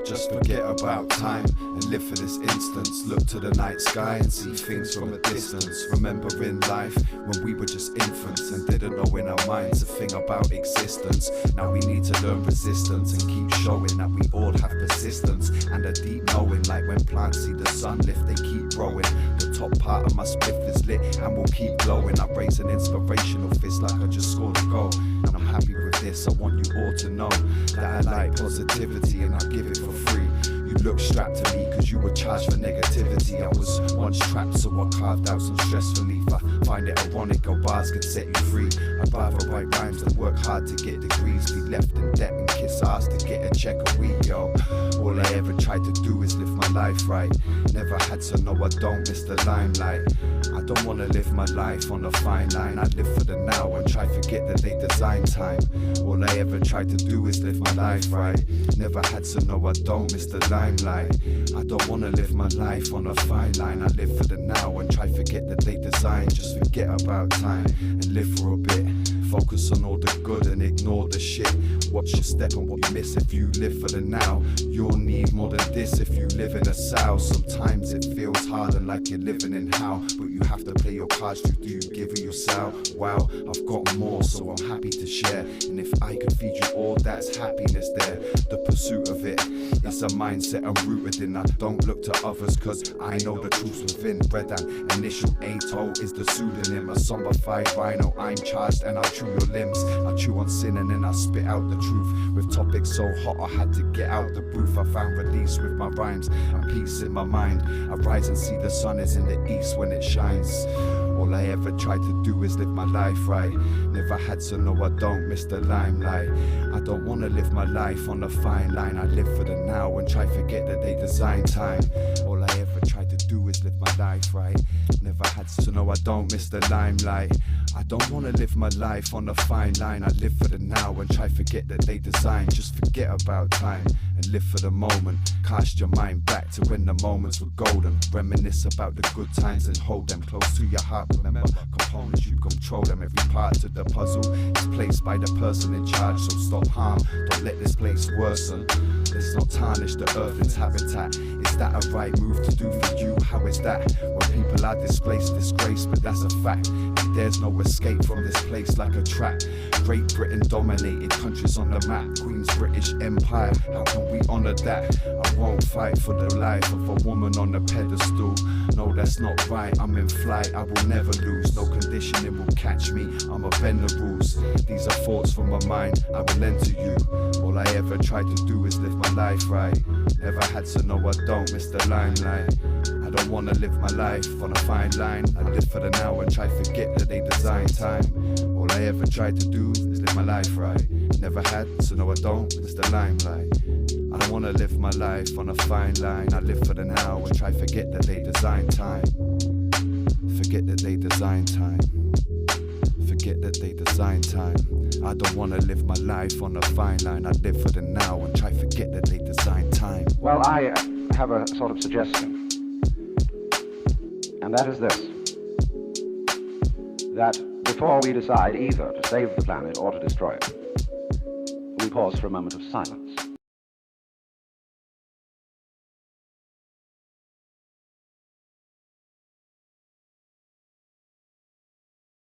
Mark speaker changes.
Speaker 1: Just forget about time and live for this instance. Look to the night sky and see things from a distance. Remember in life when we were just infants and didn't know in our minds a thing about existence. Now we need to learn resistance and keep showing that we all have persistence and a deep knowing, like when plants see the sun lift, they keep growing. The top part of my spliff is lit and will keep glowing. I raise an inspirational fist like I just scored a goal. And I'm happy with this, I want you all to know that I like positivity and I give it for free. You look strapped to me cause you were charged for negativity. I was once trapped so I carved out some stress relief. I find it ironic how bars can set you free. I'd rather write rhymes than work hard to get degrees. Be left in debt and kiss ass to get a check a week, yo. All I ever tried to do is live my life right. Never had to know I don't miss the limelight. I don't wanna live my life on a fine line. I live for the now and try forget that they design time. All I ever tried to do is live my life right. Never had to know I don't miss the limelight. I don't wanna live my life on a fine line. I live for the now and try forget that they design. Just forget about time and live for a bit. Focus on all the good and ignore the shit. Watch your step and what you miss if you live for the now. You'll need more than this if you live in a cell. Sometimes it feels hard and like you're living in hell, but you have to play your cards. Do you give it yourself? Wow, I've got more so I'm happy to share. And if I could feed you all, that's happiness there. The pursuit of it is a mindset I'm rooted in. I don't look to others cause I know the truth within. Red and initial ATO is the pseudonym. A zombified rhino, I'm charged and I chew your limbs. I chew on sin and then I spit out the truth. With topics so hot I had to get out the booth. I found release with my rhymes and peace in my mind. I rise and see the sun is in the east when it shines. All I ever tried to do is live my life right. Never had to know I don't miss the limelight. I don't wanna live my life on a fine line. I live for the now and try forget that they design time. All I ever tried to do is live my life right. Never had to know I don't miss the limelight. I don't wanna live my life on a fine line. I live for the now and try forget that they design. Just forget about time and live for the moment. Cast your mind back to when the moments were golden. Reminisce about the good times and hold them close to your heart. Remember components, you control them. Every part of the puzzle is placed by the person in charge. So stop harm, don't let this place worsen. Let's not tarnish the earth's habitat. Is that a right move to do for you? How is that? When people are displaced, disgraced, but that's a fact. And there's no escape from this place like a trap. Great Britain dominated countries on the map. Queen's British Empire, how can we honour that? I won't fight for the life of a woman on a pedestal. No, that's not right, I'm in flight, I will never lose. No conditioning will catch me, I'ma bend the rules. These are thoughts from my mind, I will lend to you. All I ever tried to do is live my life right. Never had to know I don't miss the limelight. I don't wanna live my life on a fine line. I live for the now and try forget that they design time. All I ever tried to do is live my life right. Never had to know I don't miss the limelight. I don't wanna live my life on a fine line. I live for the now and try forget that they design time. Forget that they design time. Forget that they design time. I don't wanna live my life on a fine line. I live for the now and try forget that they design time.
Speaker 2: Well, I have a sort of suggestion, and that is this: that before we decide either to save the planet or to destroy it, we pause for a moment of silence.